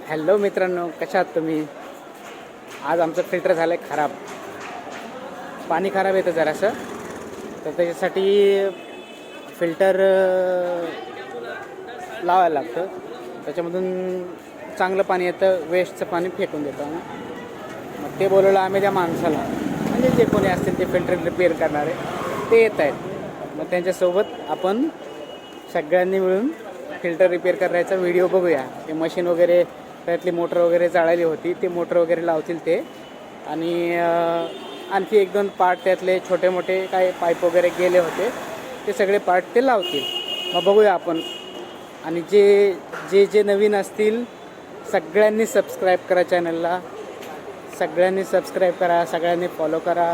Hello मित्रांनो, कशा आहात तुम्ही? आज आमचं फिल्टर झालं आहे खराब. पाणी खराब येतं जरासं, तर त्याच्यासाठी फिल्टर लावायला लागतं. त्याच्यामधून चांगलं पाणी येतं, वेस्टचं पाणी फेकून देतो आम्ही. मग ते बोलवलं आम्ही त्या माणसाला, म्हणजे जे कोणी असतील ते फिल्टर रिपेअर करणारे ते येत आहेत. मग त्यांच्यासोबत आपण सगळ्यांनी मिळून फिल्टर रिपेअर करायचा व्हिडिओ बघूया. ते मशीन वगैरे, त्यातली मोटर वगैरे जाळली होती, ते मोटर वगैरे लावतील ते. आणि आणखी एक दोन पार्ट त्यातले छोटे मोठे काही पाईप वगैरे गेले होते, ते सगळे पार्ट ते लावतील. मग बघूया आपण. आणि जे नवीन असतील सगळ्यांनी सबस्क्राईब करा चॅनलला, सगळ्यांनी सबस्क्राईब करा, सगळ्यांनी फॉलो करा,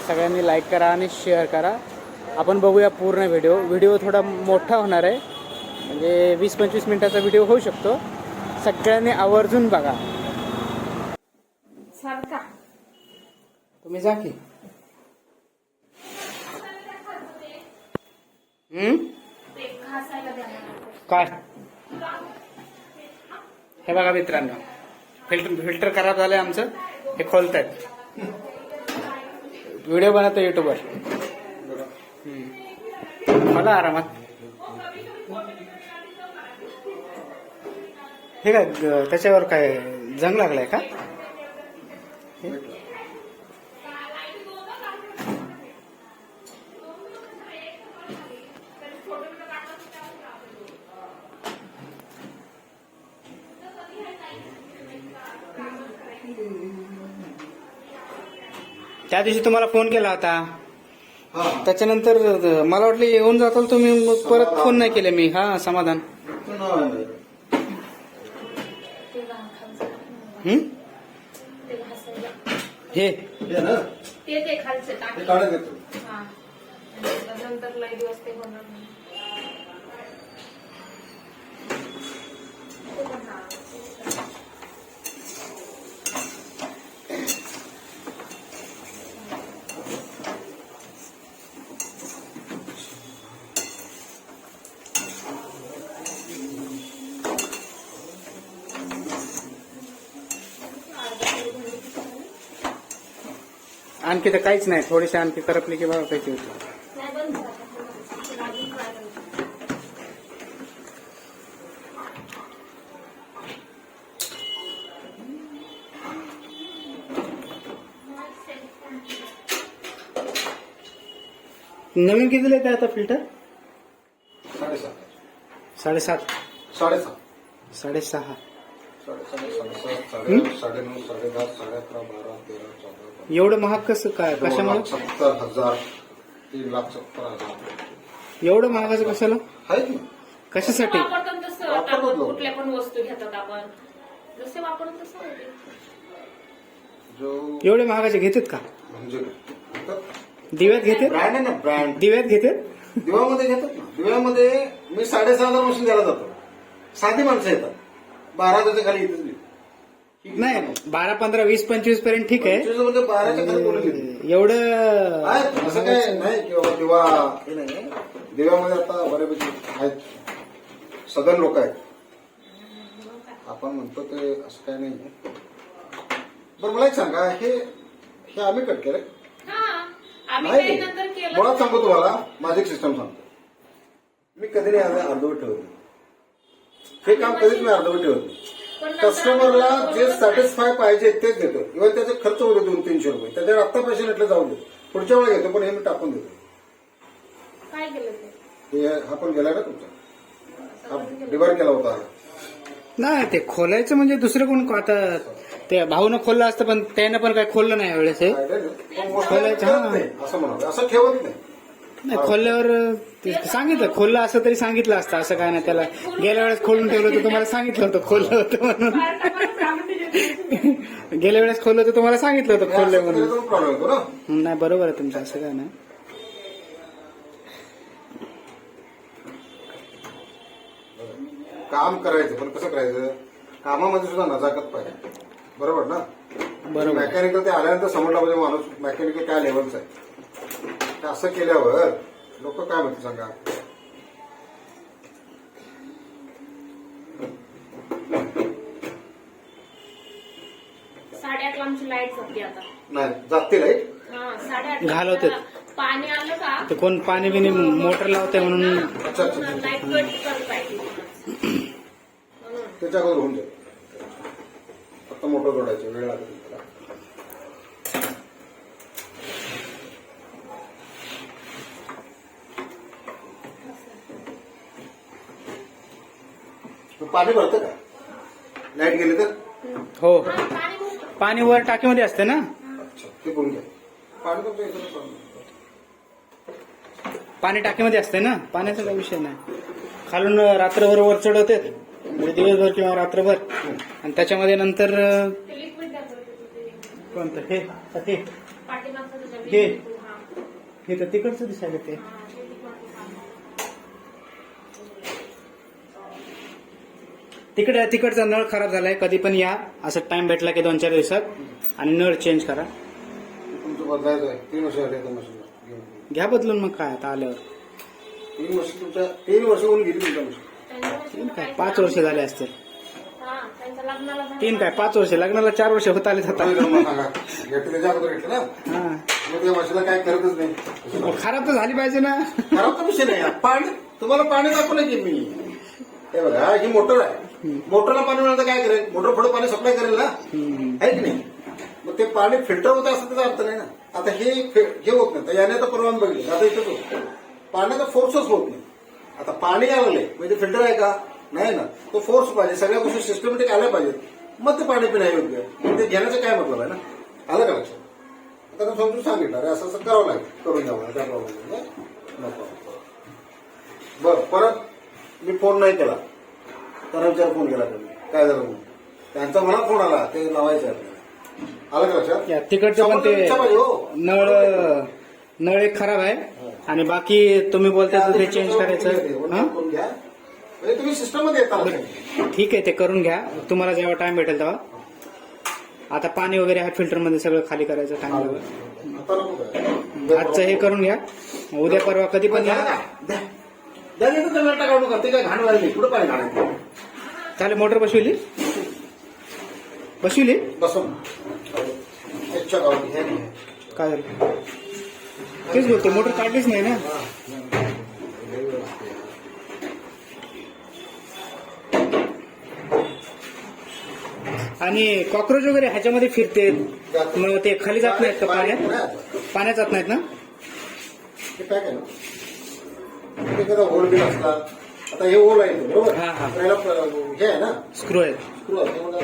सगळ्यांनी लाईक करा आणि शेअर करा. आपण बघूया पूर्ण व्हिडिओ थोडा मोठा होणार आहे, म्हणजे 20-25 मिनिटाचा व्हिडिओ होऊ शकतो. सगळ्यांनी आवर्जून बघा. सारखा तुम्ही जा की. काय हे बघा मित्रांनो, फिल्टर खराब झालंय आमचं. हे खोलतायत, व्हिडिओ बनवतो युट्यूबवर. मला आरामात. हे काय त्याच्यावर काय जंग लागलाय का? त्या दिवशी तुम्हाला फोन केला होता, त्याच्यानंतर मला वाटलं येऊन जाताल तुम्ही, मग परत फोन नाही केले मी. हा, समाधान. हे ते खालचं टाकलं नंतर लई दिवस ते होणार नाही. आणखी तर काहीच नाही, थोडीशी आणखी करपली की बघा कशी होती. नवीन कितीला येते आता फिल्टर? 7.5. 6.5. एवढं महाग कसं काय? कशामुळे 70,000, 3,70,000 एवढं महागाचं कशाला? आहे की कशासाठी? वापरतात तसं वापरतात लोक. कुठल्या पण वस्तू घेतात आपण, जसे वापरत तसं होते. जो एवढे महागाचे घेतात का? म्हणजे दिव्यात घेतात? ब्रँड आहे ना, ब्रँड. दिव्यात घेतात? दिव्यामध्ये घेतात ना. दिव्यामध्ये मी 6,500 मशीन द्यायला जातो. साधी माणसं येतात, 12,000च्या खाली येतच नाही. नाही, 12, 15, 20, 25 पर्यंत ठीक आहे. 25 मध्ये 12च्या खाली कोणी घेत नाही. एवढं आहे असं काय नाही किंवा दिवा हे नाही. दिव्यामध्ये आता बऱ्यापैकी आहेत, सदन लोक आहेत. आपण म्हणतो ते असं काय नाही. बरं मला एक सांगा, हे आम्ही कट केलंय? आम्ही नाही काही ते. नंतर केलं. मुळात सांगतो तुम्हाला, माझी एक सिस्टम सांगतो. मी कधी नाही अर्धवट ठेवत नाही. हे काम कधीच मी अर्धवट ठेवत नाही. पण नंतर कस्टमरला जे बरोबर सॅटिस्फाय पाहिजे तेच देतो. इव्हन त्याचे खर्च होते 200-300 रुपये, त्याच्यावर आत्ता पैसे नटले जाऊ दे, पुढच्या वेळेला घेतो, पण हे मी टाकून देतो. काय केलं ते? हे हा पण गेला ना तुमचा, डिवाइड केला होता. नाही, ते खोलायचं म्हणजे दुसरं कोण आता ते भाऊनं खोललं असतं, पण त्यानं पण काय खोललं नाही यावेळेस. हे खोलायचं असं म्हणावं, असं ठेवत नाही. नाही, खोलल्यावर सांगितलं, खोललं असं तरी सांगितलं असतं. असं काय नाही, त्याला गेल्या वेळेस खोलून ठेवलं होतं, तुम्हाला सांगितलं होतं खोललं होतं म्हणून. गेल्या वेळेस खोललं होतं, तुम्हाला सांगितलं होतं खोललं म्हणून. प्रॉब्लेम होतो ना. नाही, बरोबर आहे तुमचं, असं काय नाही. काम करायचं, पण कसं करायचं, कामामध्ये सुद्धा नजाकत पाहिजे. बरोबर ना? बरोबर. मेकॅनिकल ते आल्यानंतर समजला पाहिजे माणूस मेकॅनिकल काय लेवलचा आहे. ते असं केल्यावर लोक काय म्हणते सांगा. 8:30ला आमची लाईट जाते आता. नाही जाते लाईट. हा 8:30 घालवतात. पाणी आलं का ते कोण पाणी बिनी मोटर लावते म्हणून अच्छा अच्छा लाईट कट करताय. त्याच्यावर होऊन जाईल. फक्त मोटर जोडायची वेळ लागेल त्याला. पाणी भरतं का लाईट गेली तर? हो हा, पाणी भरतो. पाणी वर टाकीमध्ये असते ना. अच्छा ते बोलून घ्या. पाणी तुमच्या इथं पण. पाणी टाकीमध्ये असते ना, पाण्याचा काही विषय नाही. खालून रात्रभर वर चढवते म्हणजे दिवसभर किंवा रात्रभर, आणि त्याच्यामध्ये नंतर ते लिक्विड दाखवते कोणतं हे ते पाठीमागचं तुझं हे. लिक्विड. हा. हे तर तिकडचं दिसायला ते. हा, ते लिक्विड. तिकडचा नळ खराब झालाय. कधी पण या, असं टाइम भेटला की 2-4 दिवसात, आणि नळ चेंज करा. तुमचं बदलायचं आहे. 3 वर्ष झाले आता मशीन. घ्या बदलून मग काय आता आल्यावर. 3 वर्ष तुमच्या 3 वर्ष होऊन गेली तुमच्या मशीन. तीन काय 5 वर्ष झाले असतील. हा, त्यांच्या लग्नाला झालं. 3 काय 5 वर्ष, लग्नाला 4 वर्ष होत आले आता. सांगा घेतल्याच्या अगोदर घेतलं ना. हा मग त्या मशीनला काय करतच नाही. मग खराब तर झाली पाहिजे ना. खराब तर विषय नाही. पाणी तुम्हाला पाणी दाखवलं की मी. हे बघा ही मोटर आहे. मोटरला पाणी मिळालं तर काय करेल? मोटर पुढे पाणी सप्लाय करेल ना, आहे की नाही? मग ते पाणी फिल्टर होत असं त्याचा अर्थ नाही ना. आता हे होत नाही. तर याने आता परवान बघितलं. आता इथंच होत पाण्याचा फोर्सच होत नाही. आता पाणी आलं म्हणजे फिल्टर आहे का? नाही ना. तो फोर्स पाहिजे. सगळ्या गोष्टी सिस्टमॅटिक आल्या पाहिजेत. मग ते पाणी पिण्या योग्य. ते घेण्याचं काय मतलब आहे ना. आलं का लक्षात? आता समजून सांगितलं अरे असं असं करावं लागेल. करून द्यावं त्या प्रॉब्लेम नको. बरं परत मी फोन नाही केला. कर्मचारी फोन केला त्यांनी काय झालं म्हणून. त्यांचा मला फोन आला ते लावायचं आहे आपल्याला. आलं का लक्षात? या तिकडचं पण ते इच्छा पाहिजे हो. नळ एक खराब आहे, आणि बाकी तुम्ही बोलताय ते चेंज करायचं. हा? करून घ्या. म्हणजे तुम्ही सिस्टम मध्ये येता. ठीक आहे, ते करून घ्या. तुम्हाला जेव्हा टाइम भेटेल तेव्हा. आता पाणी वगैरे ह्या फिल्टर मध्ये सगळं खाली करायचं टाइम. आता नको काय. आजचं हे करून घ्या. उद्या परवा कधी पण या. द्या काढू नका. ते काय घाण व्हायला नाही. कुठं पाणी घाणायचं. चालेल. मोटर बसविली बसून अच्छा गावात हे नाही. काय झालं तेच बोलतो. मोटर काढलीच नाही ना. आणि कॉक्रोच वगैरे ह्याच्यामध्ये फिरते, मग ते खाली जात नाहीत का पाण्यात जात नाहीत ना. हे पॅक आहे ना. ते कदा होल बिल असला. आता हे होल आहे बरोबर. हा, हा. तर याला हे आहे ना स्क्रू आहे. स्क्रू आहे. ते मला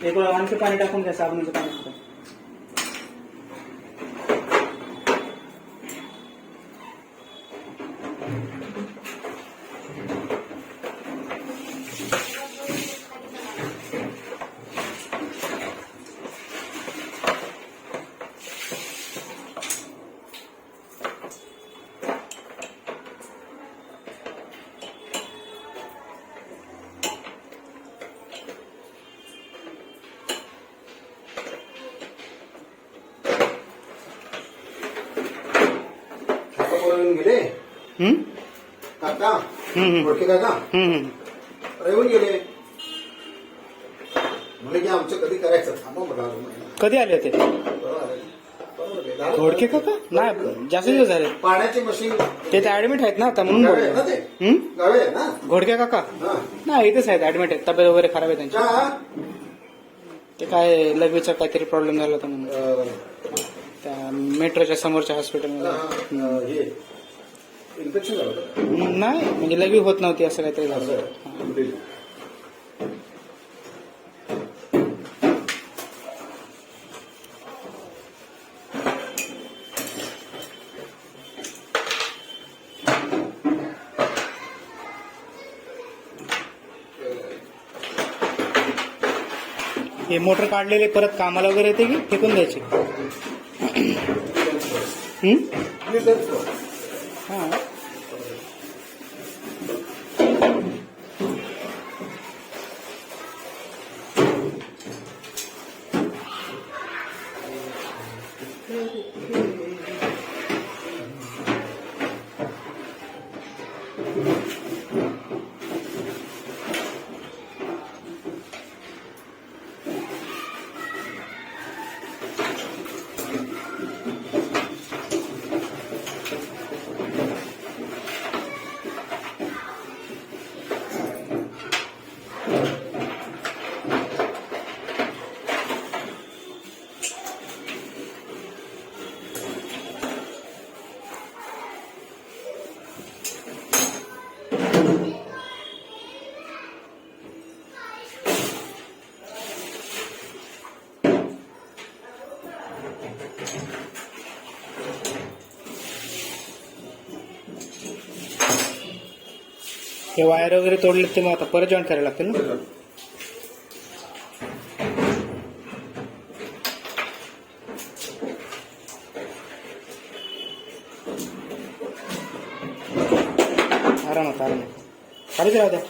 एक वेळा आणखी पाणी टाकून घ्या. साबणाचं पाणी. गेले हम्म? काका हम्म. ओळखे काका हम्म. येऊन गेले. म्हणजे की आमचं कधी करायचं थांबा म्हटलं अजून महिना. कधी आले होते? घोडके काका? नाही, जास्त दिवस झाले. पाण्याची मशीन ते ऍडमिट आहेत ना आता, म्हणून गावे आहे बोलतो. ना ते. गावे आहे ना. घोडके काका हा. नाही, इथेच आहेत. ऍडमिट आहेत. तब्येत वगैरे खराब आहे त्यांची. का? ते काय लघवीचा काहीतरी प्रॉब्लेम झाला होता म्हणून, अं, त्या मेट्रोच्या समोरच्या हॉस्पिटलमध्ये. हे इन्फेक्शन झालं होतं. नाही, म्हणजे लघवी होत नव्हती असं काहीतरी झालं. असं. हे मोटर काढलेले परत कामाला वगैरे येते की फेकून द्यायचे? हा. हे वायर वगैरे तोडले ते मग आता परत जॉईन करायला लागतील ना. आरामात चालूच राहू द्या.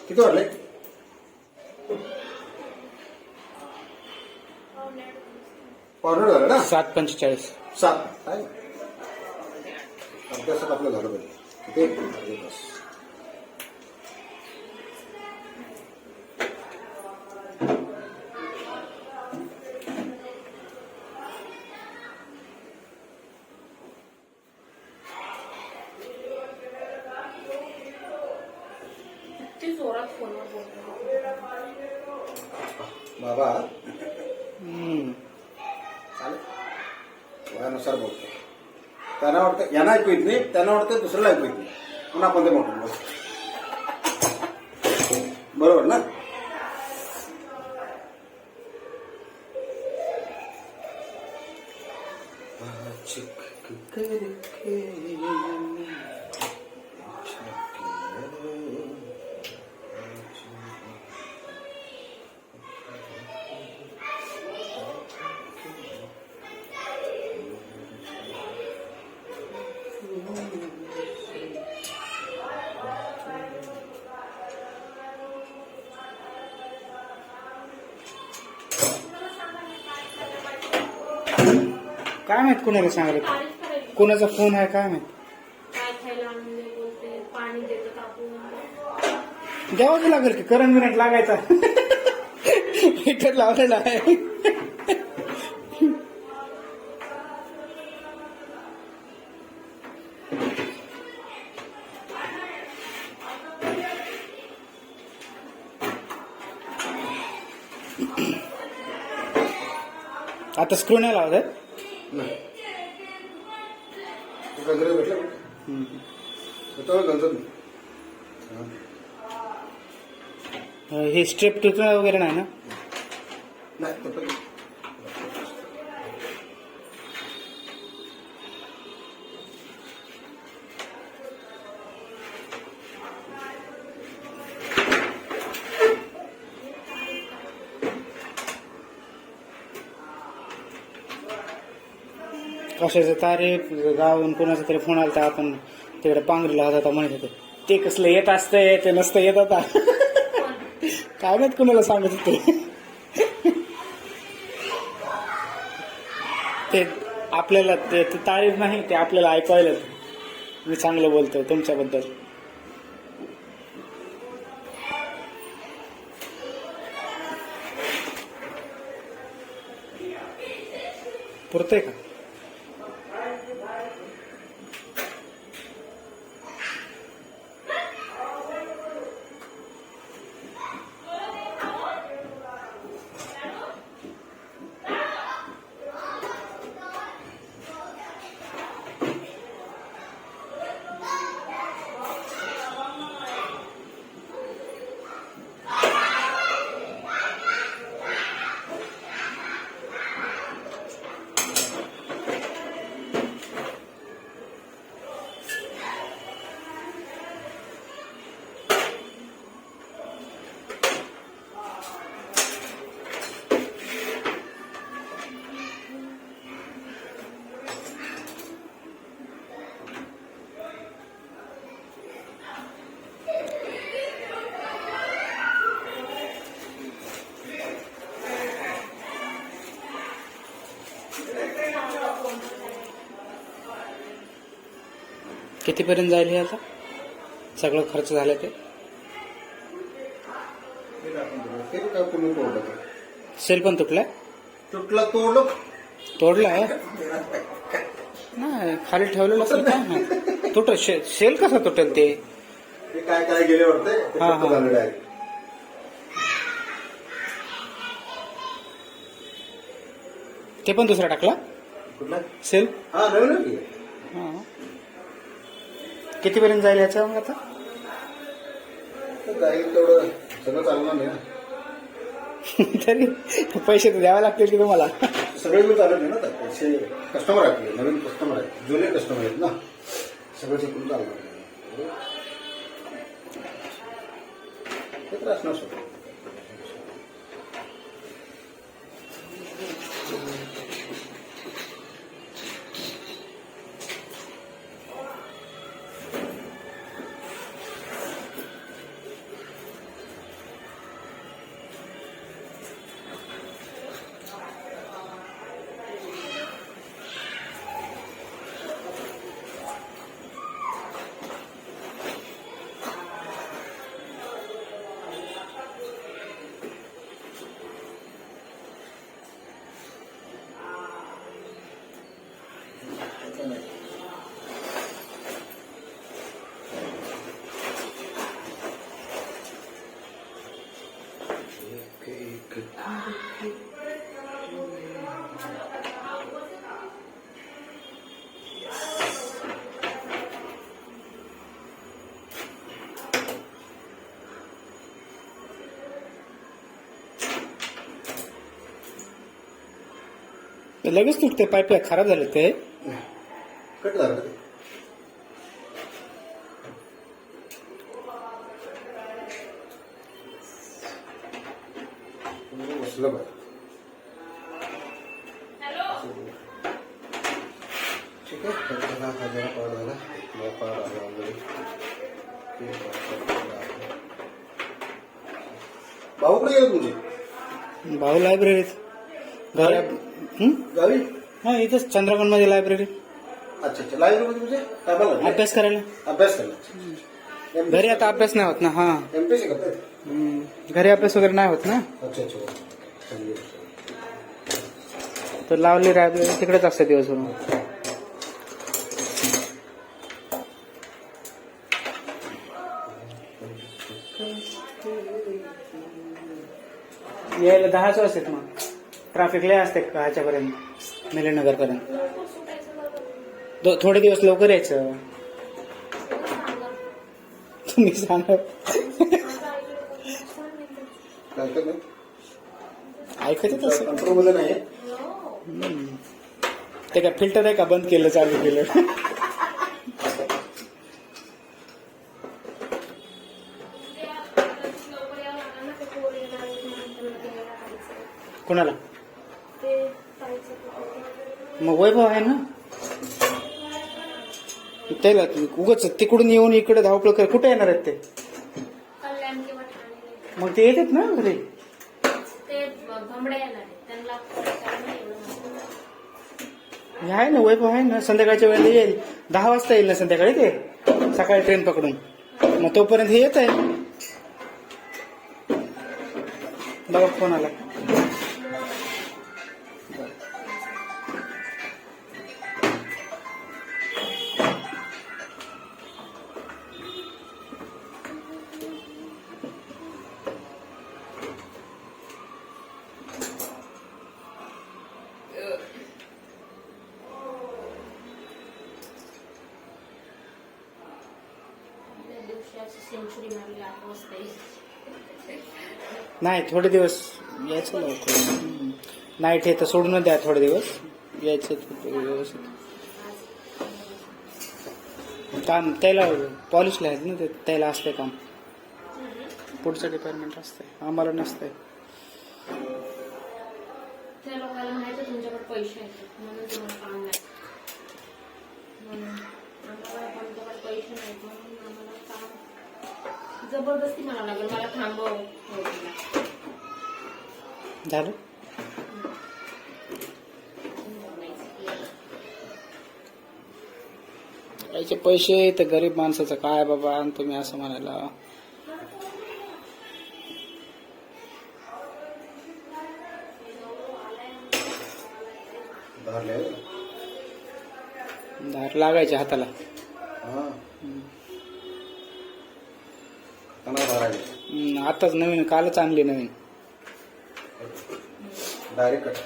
किती वाटले? पावडर झालं ना. 7:45. 7 काय अभ्यासात आपलं झालं पाहिजे ते बस. किती जोरात फोनवर बोलतो. बाबा हम्म. चालेल वयानुसार बोलतो. त्यांना वाटतं यांना ऐकू येत नाही, त्यांना वाटतं दुसऱ्याला ऐकू येत नाही, म्हणून आपण ते मोठं बोलतो. बरोबर ना. काय माहित कोणाला सांगायला, तारीफ करायची. कोणाचा फोन आहे काय माहित. काय खायला आणून दे बोलते, पाणी देतो तापून. द्यावंच लागेल की करंट मिनिट लागायचा. हीटर लावलेला आहे. आता स्क्रू नाही लावत आहे. नाही गजरे भेटले तो गंजत नाही. हे स्ट्रेप तुटणं वगैरे नाही ना. नाही तो पण कशाचं तारीफ गावून कोणाचा तरी फोन आला तर आपण तिकडे पांगरीला होता म्हणत होते ते कसलं येत असतंय ते नसतं येत आता. काय माहित कुणाला सांगत होते. ते आपल्याला ते तारीफ नाही, ते आपल्याला ऐकायला मी चांगलं बोलतोय तुमच्याबद्दल. पुरतंय का. कितीपर्यंत जाईल हे आता सगळं खर्च झालं ते. ते टाकून दिलं. ते काय तुम्ही तोडलं ते. सेल पण तुटलाय. तुटला तोडलं. तोडलाय नाही, खाली ठेवलेलं असेल काय नाही. सेल कसा तुटेल ते. ते काय काय गेले वाटते ते हा, फक्त हा. झालेलं आहे. ते पण दुसरा टाकला कुठला? सेल. हा नवीन आहे. हा. कितीपर्यंत जाईल याचं मग आता. जाईल तेवढं सगळं चालणार नाही ना. तरी पैसे तर द्यावे लागतील की तुम्हाला. सगळे दिवस चालत नाही ना तर पैसे. कस्टमर आहेत आपले, नवीन कस्टमर आहेत, जुने कस्टमर आहेत ना. सगळं शिकून चालणार नाही. ते त्रास नसतो. लगेच तुटते. पाईप खराब झाले ते. कट झालं ते. बसलं पाहिजे. ठीक आहे. जरा पार झाला. पार आला वगैरे. भाऊ कुठे गेले तुमचे. भाऊ लायब्ररीत. घरा गावी. हा इथंच चंद्रकोन मध्ये लायब्ररी. अच्छा अच्छा. लायब्ररी मध्ये तुमचे काय बनलं. अभ्यास करायला. अभ्यास करला. घरी आता अभ्यास नाही होत ना. हा एमपीएससी करतायत. घरी अभ्यास वगैरे नाही होत ना. अच्छा अच्छा. चांगली गोष्ट. तर लावली लायब्ररी तिकडेच असते दिवसभर. यायला 10च वाजतात मग. ट्रॅफिक लय असते ह्याच्यापर्यंत मिलनगर पर्यंत. थोडे दिवस लवकर यायचं. तुम्ही सांगा. ऐकत असं. कंट्रोल मध्ये नाही. ते काय फिल्टर आहे का बंद केलं चालू केलं. कोणाला. मग वैभव आहे ना. त्याला उगाच तिकडून येऊन इकडे धावपळ कर. कुठे येणार आहेत ते. कल्याण किंवा ठाणे. मग ते येतात ना घरी. ते भंबड्या येणार आहेत. त्यांना नाही एवढं हे आहे ना वैभव आहे ना. संध्याकाळच्या वेळेला येईल. 10 वाजता येईल ना संध्याकाळी ते. सकाळी ट्रेन पकडून. मग तोपर्यंत हे येत आहे. बघा फोन आला. सेंचुरी मारली 8 वाजता. नाही थोडे दिवस यायचं लवकर. नाईट हे तर सोडून द्या. थोडे दिवस यायचं व्यवस्थित. काम त्याला पॉलिशला आहेत ना ते. त्याला असतंय काम. पुढचं डिपार्टमेंट असतंय. आम्हाला नसतंय. त्या लोकांना माहिती आहे तुमच्याकडे पैसे आहेत म्हणून तुम्हाला काम नाही. म्हणून आम्हाला आमच्याकडे पैसे नाहीत म्हणून आम्हाला काम जबरदस्ती म्हणावं लागेल. मला थांबव. झालं. याचे पैसे तर गरीब माणसाचं काय बाबा. आणि तुम्ही असं म्हणायला. धारले आहे ना. धार लागायच्या हाताला. हा खतरनाक धार आहे. आताच नवीन, कालच आणली नवीन. Direct cut.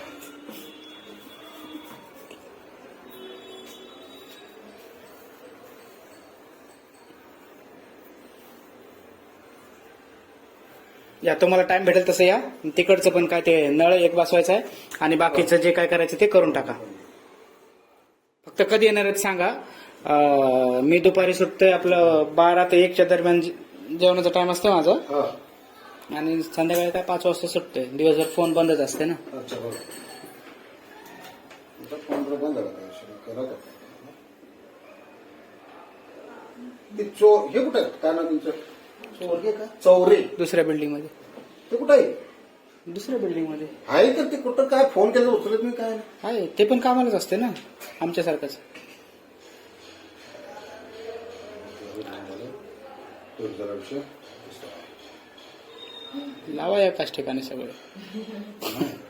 या तुम्हाला टाइम भेटेल तसं या. तिकडचं पण काय ते नळ एक बसवायचं आहे आणि बाकीचं जे काय करायचं ते करून टाका. फक्त कधी येणार आहेत सांगा. मी दुपारी सुटतोय, आपलं 12 ते 1च्या दरम्यान जेवणाचा टाइम असतो माझा. हा आणि संध्याकाळी काय 5 वाजता सुटतोय. दिवसभर फोन बंदच असते ना. अच्छा बरोबर. फोन बंद झाला केला का? ते चोर हे कुठे आहेत? काय ना तुमचं चोरगे का चौरे दुसऱ्या बिल्डिंग मध्ये. ते कुठं आहे? दुसऱ्या बिल्डिंग मध्ये आहे तर ते कुठं काय फोन केला उचलत नाही काय नाही. आहे. ते पण कामालाच असते ना आमच्यासारखंच. जरा विषय लावा एकाच ठिकाणी सगळे.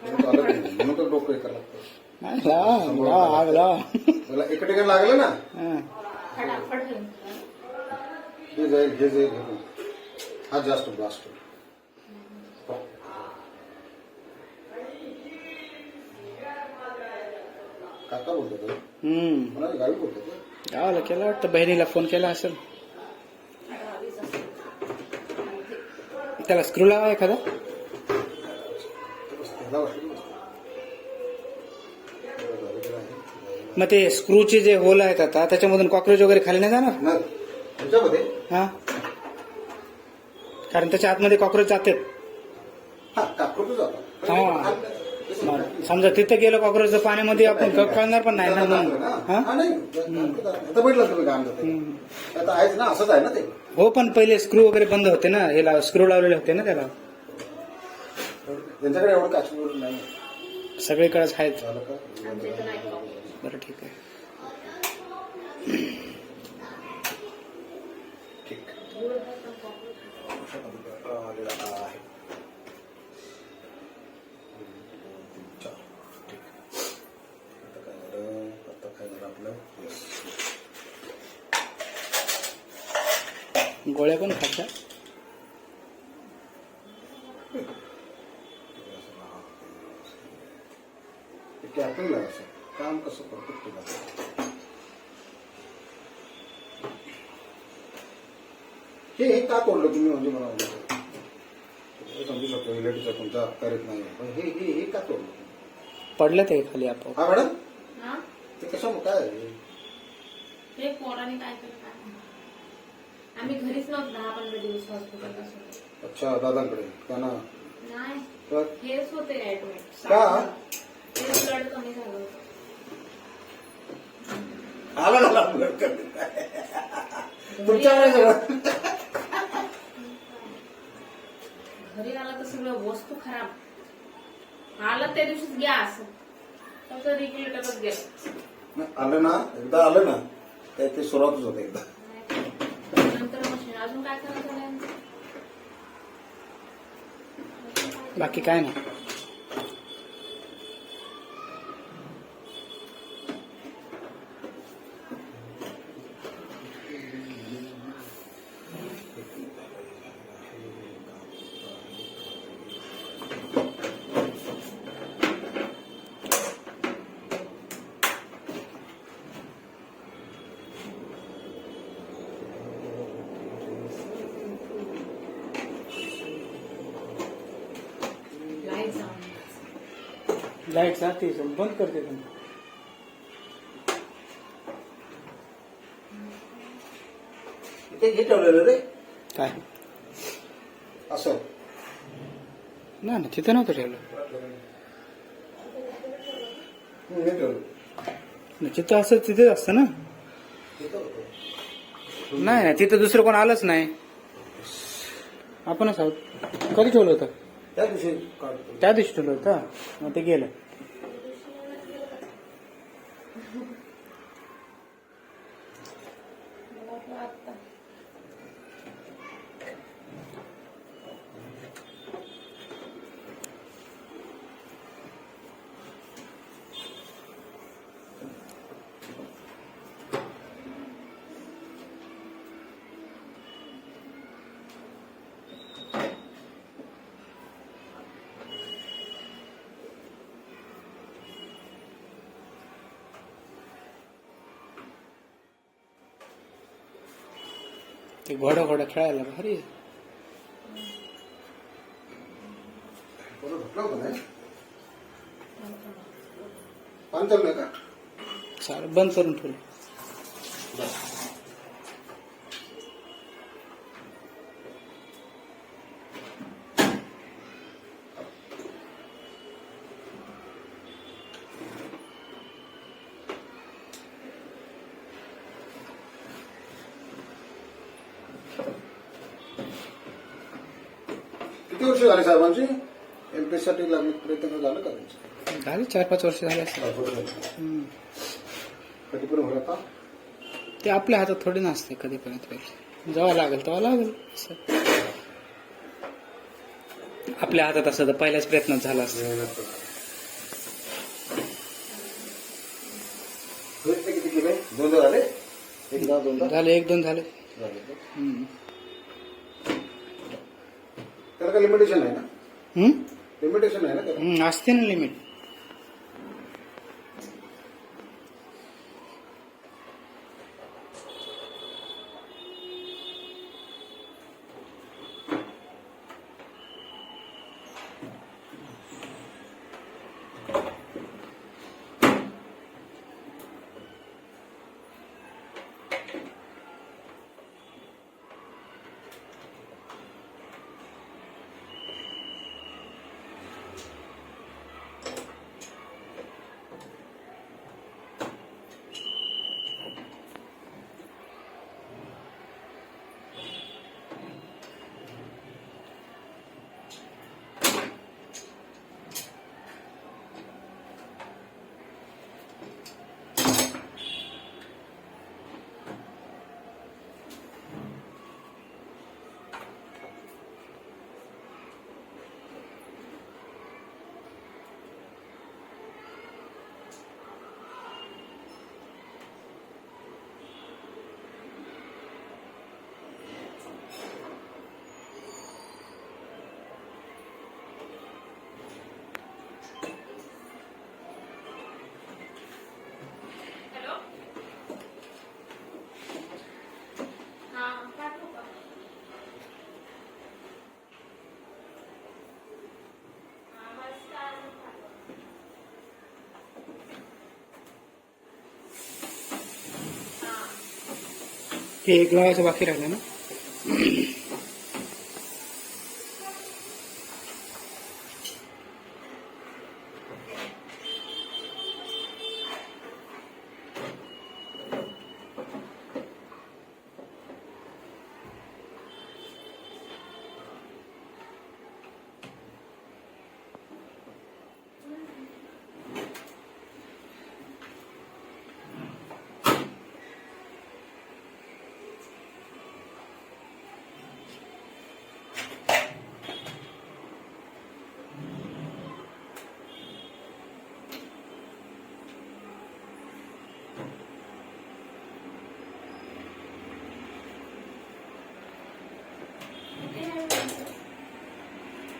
चालत नाही म्हणून तर डोकं हे करायला लागतं. नाही, लावा आग लावा. मला एका ठिकाणी लागलं ना हा. फटाफट घेऊन. हे जाईल हे जाईल हे पण. हा जास्त ब्लास्ट काका बोलतो मला गावी बोलतो. गावाला केला वाटतं, बहिणीला फोन केला असेल. त्याला स्क्रू लावा एखादा. मग ते स्क्रूचे जे होल आहेत आता त्याच्यामधून कॉक्रोच वगैरे खाली नाही जाणार नाही तुमच्यामध्ये हा. कारण त्याच्या आतमध्ये कॉक्रोच जातात. हा काकूच जातो. हा. समजा तिथं गेलं कॉक्रोच पाण्यामध्ये, आपण कळणार पण नाही ना म्हणून. हा. नाही आता भेटलं तुम्ही काम जाते आता आहेच ना, असंच आहे ना ते. हो, पण पहिले स्क्रू वगैरे बंद होते ना. ह्याला स्क्रू लावलेले होते ना त्याला. त्यांच्याकडे एवढं काश्मीर नाही सगळीकडेच आहेत. झालं का? आमच्या इथं नाही problem. बरं ठीक आहे. ठीक आता काय झालं आपलं. गोळ्या पण खात्या. कॅपिंग असं काम कसं परफेक्ट केलं. हे का तोडलं तुम्ही म्हणजे मला समजू शकतो रिलेटिव्ह तुमचा करीत नाही, पण हे का तोडलं? पडलं ते खाली आपोआप. हा मॅडम हा? ते कसं काय ते पोराने काय केलं काय माहिती. आम्ही घरीच नव्हतो 10-15 दिवस हॉस्पिटलला सोडलं. अच्छा दादांकडे त्यांना नाही तर हेच होते ऍडमिट. का? तेच ब्लड कमी झालं होतं. आला तुमच्याकडे सगळं घरी आला तर सगळं वस्तू खराब. आलं त्या दिवशीच गॅस फक्त रेग्युलेटरच गेलं. आलं ना, एकदा आलं ना ते सुरुवातच होते एकदा. नंतर मशीन अजून काय करायचं नाही. बाकी काय नाही. लाईट जाऊन लाईट जाते बंद करते तुम्ही. ते हे ठेवलेलं रे काय असं ना ना तिथं नव्हतं ठेवलं. हे ठेवलं तिथं असं तिथेच असतं ना. नाही नाही तिथं दुसरं कोण आलंच नाही. आपणच आहोत. कधी ठेवलं होतं? त्या दिवशी काढतो. त्या दिवशी ठेवलं होतं. मग ते गेलं. आता ते घोडा खेळायला भारी आहे. बरं झोपला होता नाही पाणी चालू नाही का चालेल, बंद करून ठेवलं. किती वर्ष झाली साहेबांची एमपीएस साठी लागले प्रयत्न झालं का त्यांचं झाले 4-5 वर्ष झाले असतील. कधीपर्यंत होईल आता ते आपल्या हातात थोडी नसते कधीपर्यंत होईल. जेव्हा लागेल तेव्हा लागेल असं. आपल्या हातात असं तर पहिल्याच प्रयत्नात झाला असतं. किती केले 2 झाले 1-2 झाले 1-2 झाले. त्याला काय लिमिटेशन आहे ना हम्म? लिमिटेशन आहे ना त्याला असते ना लिमिट. हे एक लावायचं बाकी राहिलं ना.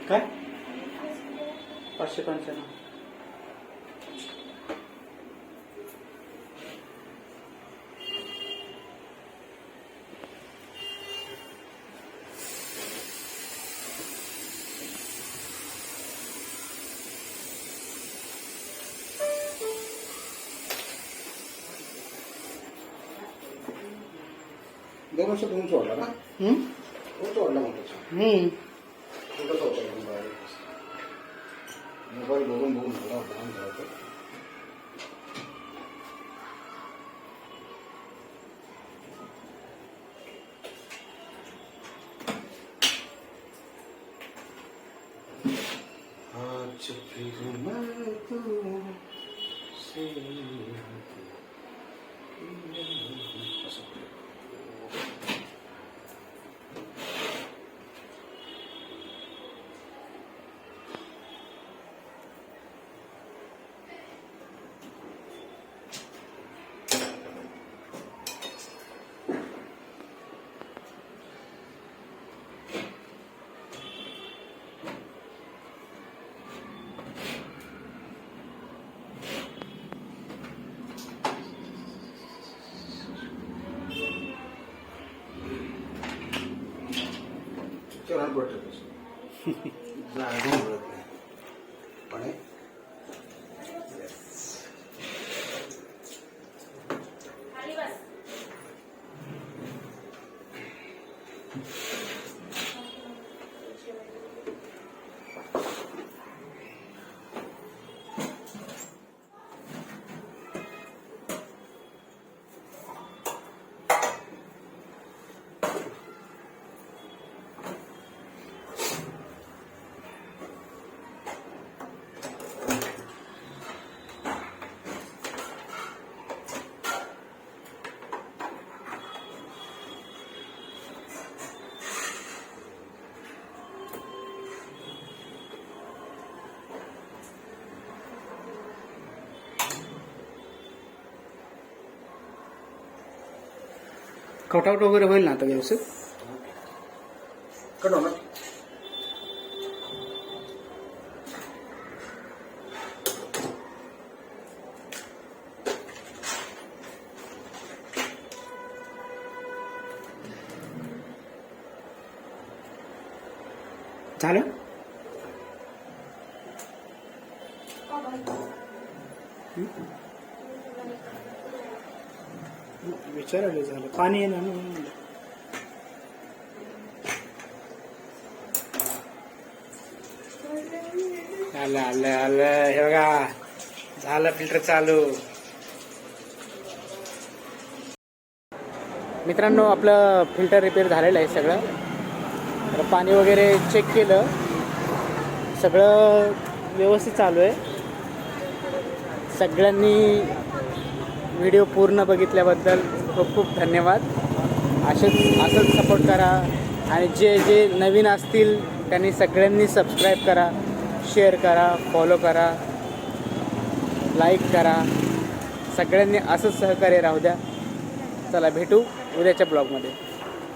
काय 595. दोन वर्ष उंच वाढला ना उंच वाढला म्हणतो मोबाईल बघून बघून झाला लहान झाला आज फिर मैं तुमसे चरण पडते जागा मिळत नाही पाणी खाली बस. कटआउट वगैरे होईल ना आता व्यवस्थित. कट होणार झालं. विचारायला झालं पाणी येणार ना म्हणून. आलं आलं आलं हे बघा झालं फिल्टर चालू. मित्रांनो आपलं फिल्टर रिपेअर झालेलं आहे सगळं. तर पाणी वगैरे चेक केलं सगळं व्यवस्थित चालू आहे. सगळ्यांनी व्हिडिओ पूर्ण बघितल्याबद्दल खूप खूप धन्यवाद. असंच सपोर्ट करा आणि जे जे नवीन असतील त्यांनी सगळ्यांनी सबस्क्राईब करा, शेअर करा, फॉलो करा, लाईक करा. सगळ्यांनी असंच सहकार्य राहू द्या. चला भेटू उद्याच्या ब्लॉगमध्ये.